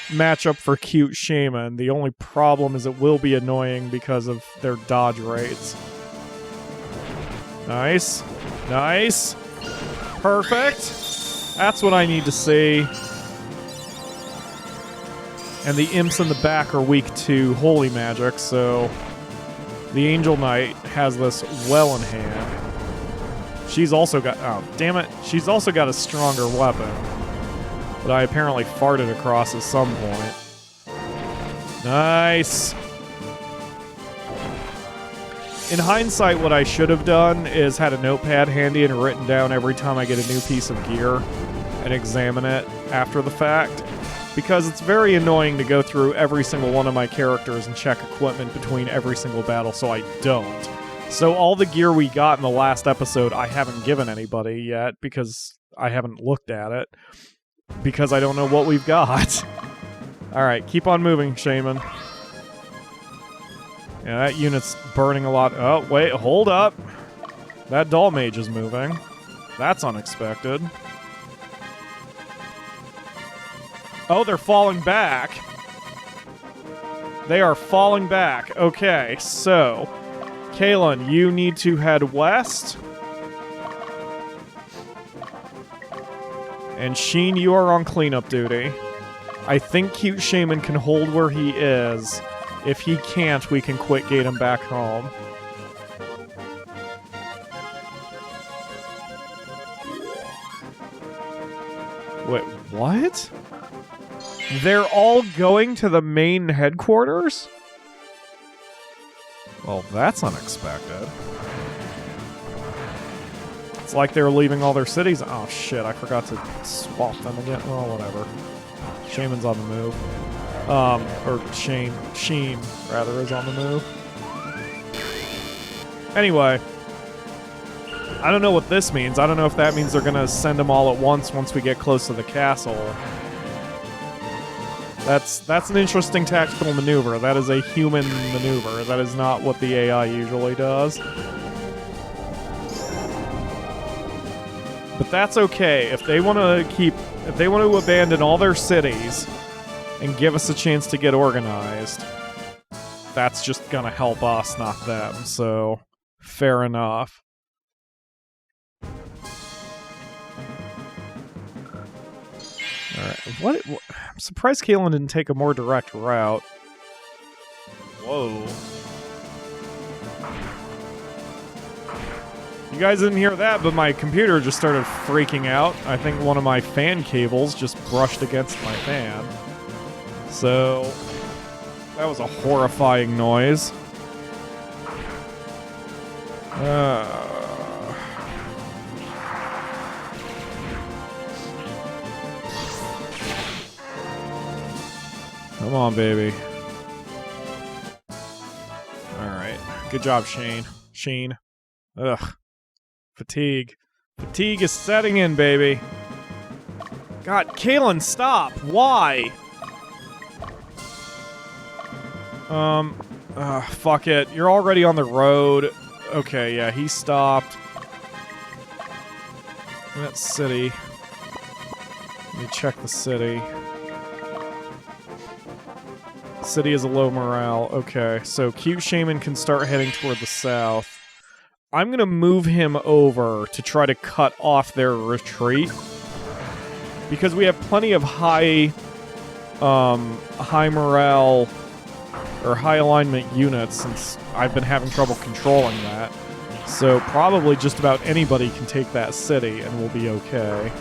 Speaker 1: matchup for Cute Shaman. The only problem is it will be annoying because of their dodge rates. Nice. Nice. Perfect. That's what I need to see. And the imps in the back are weak to holy magic, so the Angel Knight has this well in hand. She's also got... Oh, damn it. She's also got a stronger weapon that I apparently farted across at some point. Nice. In hindsight, what I should have done is had a notepad handy and written down every time I get a new piece of gear. and examine it after the fact, because it's very annoying to go through every single one of my characters and check equipment between every single battle, so I don't. So all the gear we got in the last episode, I haven't given anybody yet, because I haven't looked at it, because I don't know what we've got. Alright, keep on moving, Shaman. Yeah, that unit's burning a lot. Oh, wait, hold up. That doll mage is moving. That's unexpected. Oh, they're falling back. They are falling back. Okay, so Kalen, you need to head west. And Sheen, you are on cleanup duty. I think Cute Shaman can hold where he is. If he can't, we can quick gate him back home. Wait, what? They're all going to the main headquarters? Well, that's unexpected. It's like they're leaving all their cities. Oh shit, I forgot to swap them again. Well, whatever. Shaman's on the move. Or Sheen, rather, is on the move. Anyway. I don't know what this means. I don't know if that means they're gonna send them all at once we get close to the castle. That's an interesting tactical maneuver. That is a human maneuver. That is not what the AI usually does. But that's okay. If they want to abandon all their cities and give us a chance to get organized, that's just gonna help us, not them. So, fair enough. Alright, what? I'm surprised Kalen didn't take a more direct route. Whoa. You guys didn't hear that, but my computer just started freaking out. I think one of my fan cables just brushed against my fan. So, that was a horrifying noise. Come on, baby. Alright. Good job, Sheen. Ugh. Fatigue. Fatigue is setting in, baby. God, Kalen, stop! Why? Fuck it. You're already on the road. Okay, yeah, he stopped. That city. Let me check the city. City is a low morale. Okay, so Cute Shaman can start heading toward the south. I'm gonna move him over to try to cut off their retreat. Because we have plenty of high morale or high alignment units since I've been having trouble controlling that. So probably just about anybody can take that city and we'll be okay.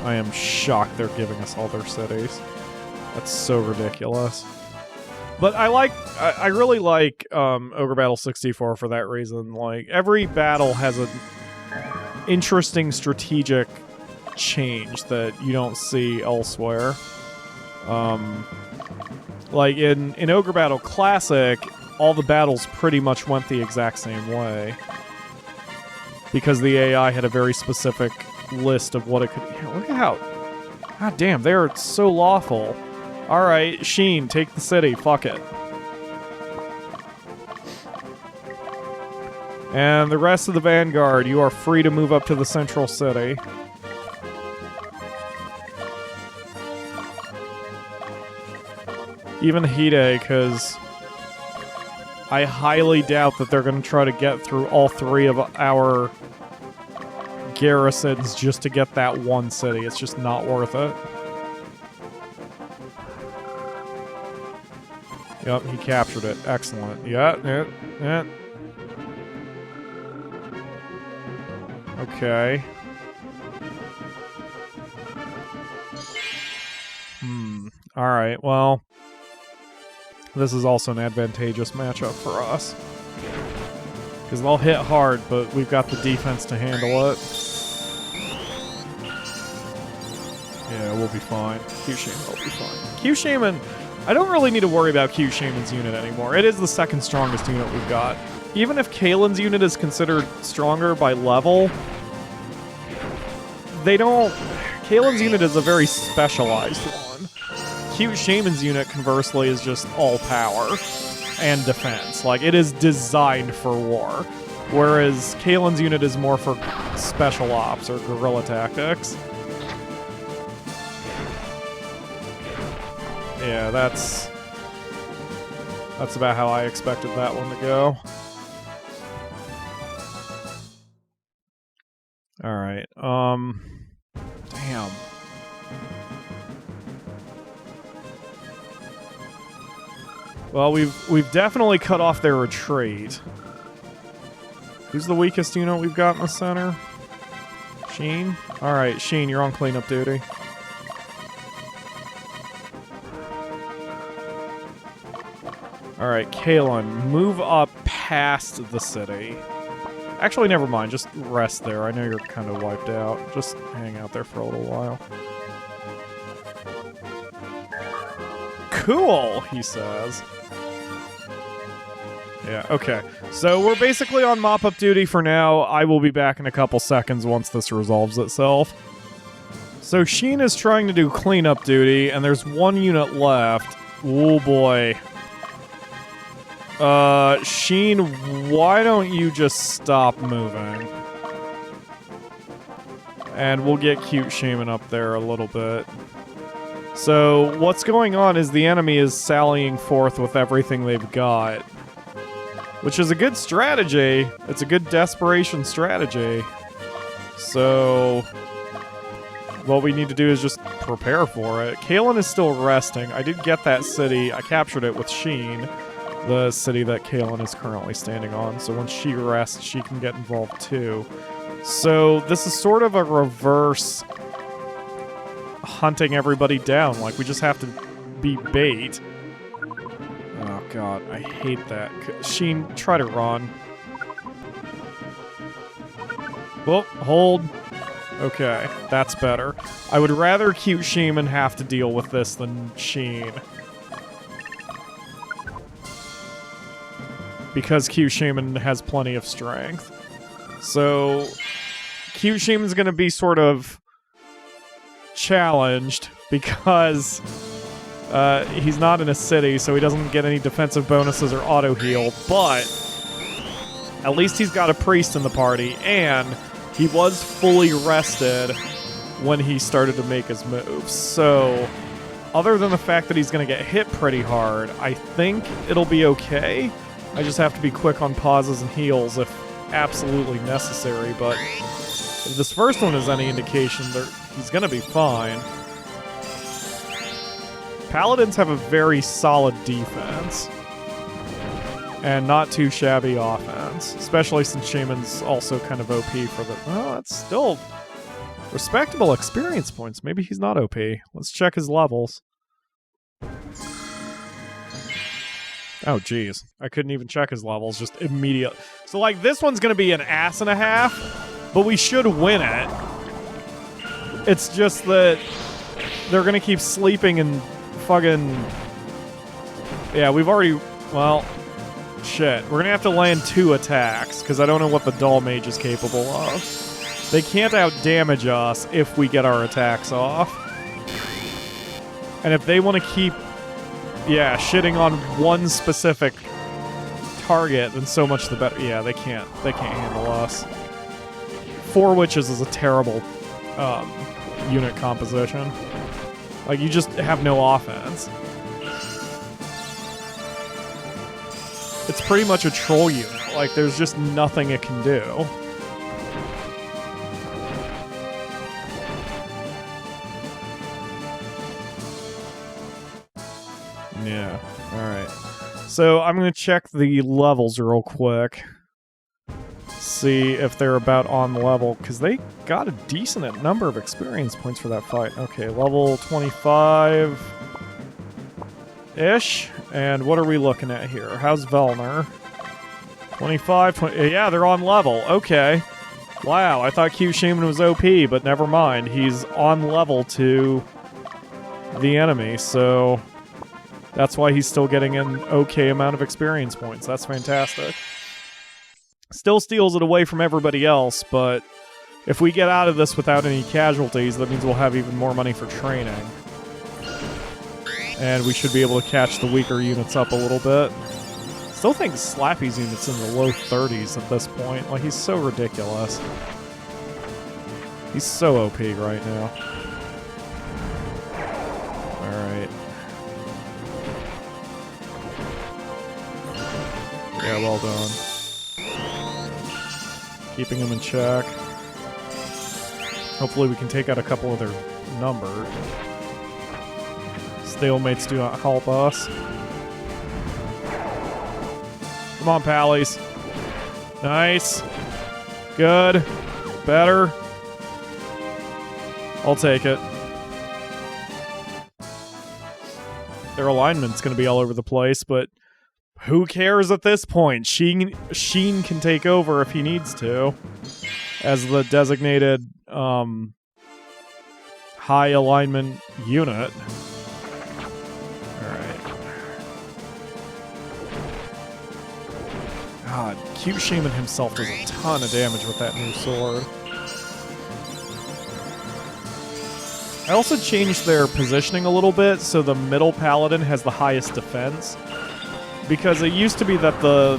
Speaker 1: I am shocked they're giving us all their cities. That's so ridiculous. But I really like Ogre Battle 64 for that reason. Like, every battle has an interesting strategic change that you don't see elsewhere. Like, in Ogre Battle Classic, all the battles pretty much went the exact same way. Because the AI had a very specific list of what it could... Look at how... God damn, they're so lawful. Alright, Sheen, take the city. Fuck it. And the rest of the Vanguard, you are free to move up to the central city. Even Hide, because I highly doubt that they're going to try to get through all three of our garrisons just to get that one city. It's just not worth it. Yep, he captured it. Excellent. Yeah. Okay. Alright, well... This is also an advantageous matchup for us. Because they'll hit hard, but we've got the defense to handle it. Yeah, we'll be fine. Q-Shaman will be fine. Q-Shaman, I don't really need to worry about Q-Shaman's unit anymore. It is the second strongest unit we've got. Even if Kalen's unit is considered stronger by level, they don't... Kalen's unit is a very specialized one. Q-Shaman's unit, conversely, is just all power and defense. Like, it is designed for war. Whereas Kalen's unit is more for special ops or guerrilla tactics. Yeah, that's about how I expected that one to go. Alright, damn. Well, we've definitely cut off their retreat. Who's the weakest unit we've got in the center? Sheen? Alright, Sheen, you're on cleanup duty. Alright, Kalen, move up past the city. Actually, never mind, just rest there. I know you're kind of wiped out. Just hang out there for a little while. Cool, he says. Yeah, okay. So we're basically on mop-up duty for now. I will be back in a couple seconds once this resolves itself. So Sheen is trying to do cleanup duty, and there's one unit left. Oh boy. Sheen, why don't you just stop moving? And we'll get Cute Shaman up there a little bit. So, what's going on is the enemy is sallying forth with everything they've got. Which is a good strategy. It's a good desperation strategy. So, what we need to do is just prepare for it. Kalen is still resting. I did get that city. I captured it with Sheen. The city that Kalen is currently standing on. So once she rests, she can get involved too. So this is sort of a reverse hunting everybody down. Like, we just have to be bait. Oh god, I hate that. Sheen, try to run. Well, hold. Okay, that's better. I would rather Cute Shaman have to deal with this than Sheen. Because Q Shaman has plenty of strength. So, Q Shaman's gonna be sort of challenged because he's not in a city, so he doesn't get any defensive bonuses or auto heal, but at least he's got a priest in the party, and he was fully rested when he started to make his moves. So, other than the fact that he's gonna get hit pretty hard, I think it'll be okay. I just have to be quick on pauses and heals if absolutely necessary, but if this first one is any indication, he's gonna be fine. Paladins have a very solid defense, and not too shabby offense, especially since Shaman's also kind of OP for the... Well, that's still respectable experience points. Maybe he's not OP. Let's check his levels. Oh, geez. I couldn't even check his levels, just immediate. So, like, this one's gonna be an ass and a half, but we should win it. It's just that they're gonna keep sleeping and fucking... Yeah, we've already... Well, shit. We're gonna have to land 2 attacks, because I don't know what the Dull Mage is capable of. They can't out-damage us if we get our attacks off. And if they want to keep... Yeah, shitting on one specific target, then so much the better. Yeah, they can't handle us. 4 Witches is a terrible unit composition. Like, you just have no offense. It's pretty much a troll unit. Like, there's just nothing it can do. Yeah, alright. So I'm going to check the levels real quick. See if they're about on the level, because they got a decent number of experience points for that fight. Okay, level 25-ish. And what are we looking at here? How's Velner? 25, 20, yeah, they're on level. Okay. Wow, I thought Cute Shaman was OP, but never mind. He's on level to the enemy, so that's why he's still getting an okay amount of experience points. That's fantastic. Still steals it away from everybody else, but if we get out of this without any casualties, that means we'll have even more money for training. And we should be able to catch the weaker units up a little bit. Still think Slappy's unit's in the low 30s at this point. Like, he's so ridiculous. He's so OP right now. Alright. Yeah, well done. Keeping him in check. Hopefully we can take out a couple of their number. Stalemates do not help us. Come on, pallies. Nice. Good. Better. I'll take it. Their alignment's going to be all over the place, but who cares at this point? Sheen can take over if he needs to as the designated high alignment unit. God, Cute Shaman himself does a ton of damage with that new sword. I also changed their positioning a little bit so the middle paladin has the highest defense. Because it used to be that the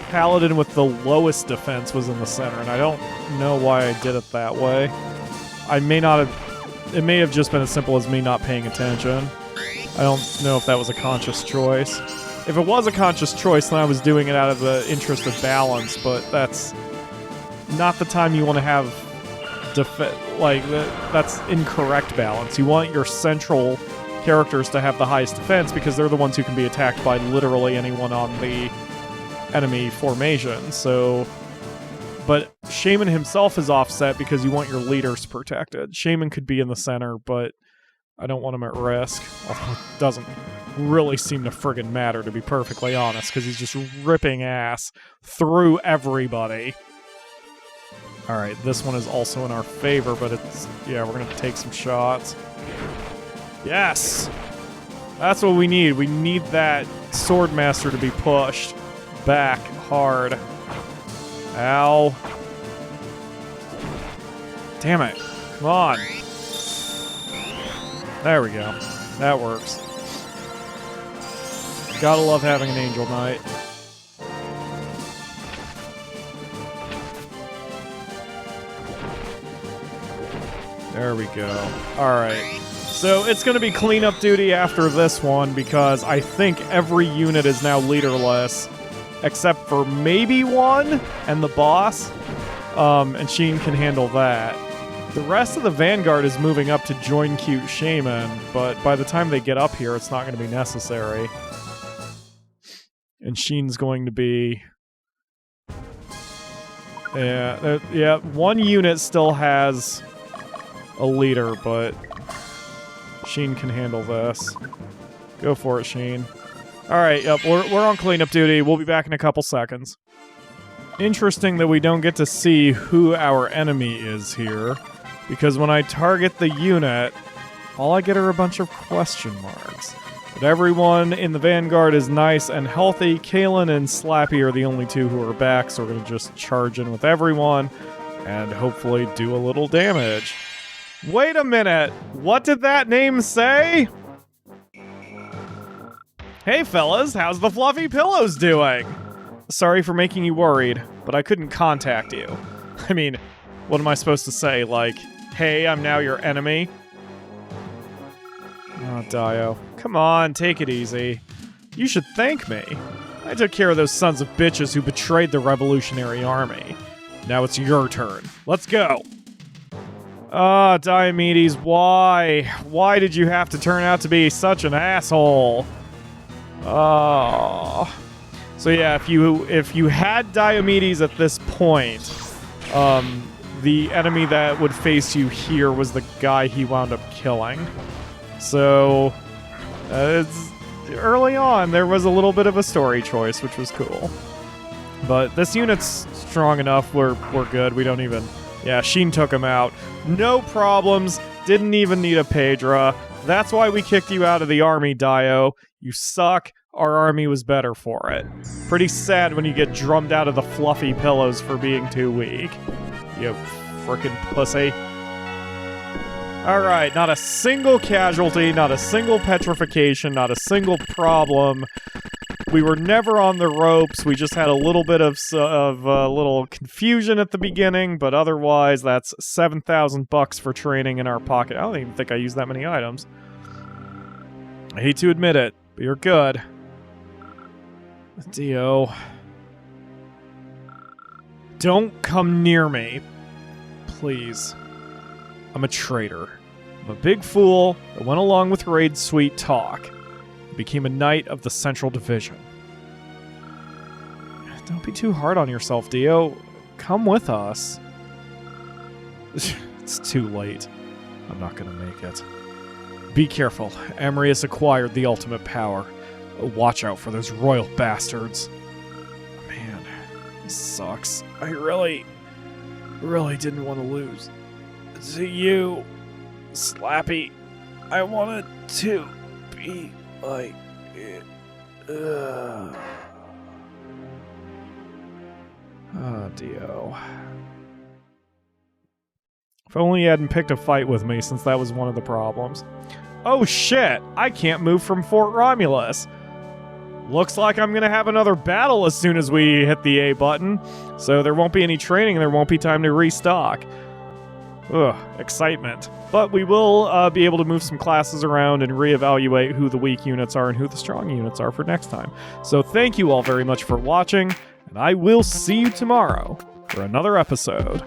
Speaker 1: paladin with the lowest defense was in the center, and I don't know why I did it that way. I may not have... It may have just been as simple as me not paying attention. I don't know if that was a conscious choice. If it was a conscious choice, then I was doing it out of the interest of balance, but that's not the time you want to have that's incorrect balance. You want your central characters to have the highest defense because they're the ones who can be attacked by literally anyone on the enemy formation. So, but Shaman himself is offset because you want your leaders protected. Shaman could be in the center, but I don't want him at risk. Although it doesn't really seem to friggin' matter, to be perfectly honest, because he's just ripping ass through everybody. Alright, this one is also in our favor, but it's... Yeah, we're gonna take some shots. Yes! That's what we need. We need that Swordmaster to be pushed back hard. Ow. Damn it. Come on. There we go. That works. Gotta love having an Angel Knight. There we go. Alright. So it's going to be cleanup duty after this one because I think every unit is now leaderless except for maybe one and the boss. And Sheen can handle that. The rest of the Vanguard is moving up to join Cute Shaman, but by the time they get up here, it's not going to be necessary. And Sheen's going to be... Yeah, one unit still has a leader, but Sheen can handle this. Go for it, Sheen. Alright, yep, we're on cleanup duty. We'll be back in a couple seconds. Interesting that we don't get to see who our enemy is here, because when I target the unit, all I get are a bunch of question marks. But everyone in the Vanguard is nice and healthy. Kalen and Slappy are the only two who are back, so we're going to just charge in with everyone and hopefully do a little damage. Wait a minute! What did that name say? Hey fellas, how's the fluffy pillows doing? Sorry for making you worried, but I couldn't contact you. I mean, what am I supposed to say? Like, hey, I'm now your enemy? Oh, Dio. Come on, take it easy. You should thank me. I took care of those sons of bitches who betrayed the Revolutionary Army. Now it's your turn. Let's go! Ah, Diomedes, why? Why did you have to turn out to be such an asshole? Oh. So yeah, if you had Diomedes at this point, the enemy that would face you here was the guy he wound up killing. So, it's early on, there was a little bit of a story choice, which was cool. But this unit's strong enough, we're good. We don't even... Yeah, Sheen took him out. No problems. Didn't even need a Pedra. That's why we kicked you out of the army, Dio. You suck. Our army was better for it. Pretty sad when you get drummed out of the fluffy pillows for being too weak. You frickin' pussy. Alright, not a single casualty, not a single petrification, not a single problem. We were never on the ropes. We just had a little bit of little confusion at the beginning, but otherwise, that's $7,000 for training in our pocket. I don't even think I used that many items. I hate to admit it, but you're good. Dio. Don't come near me. Please. I'm a traitor. I'm a big fool that went along with Raid's sweet talk. Became a knight of the Central Division. Don't be too hard on yourself, Dio. Come with us. It's too late. I'm not gonna make it. Be careful. Emery has acquired the ultimate power. Watch out for those royal bastards. Man, this sucks. I really didn't want to lose. To you, Slappy. I wanted to be like it. Oh, Dio. If only you hadn't picked a fight with me, since that was one of the problems. Oh shit! I can't move from Fort Romulus. Looks like I'm gonna have another battle as soon as we hit the A button, so there won't be any training and there won't be time to restock. Ugh, excitement. But we will be able to move some classes around and reevaluate who the weak units are and who the strong units are for next time. So thank you all very much for watching, and I will see you tomorrow for another episode.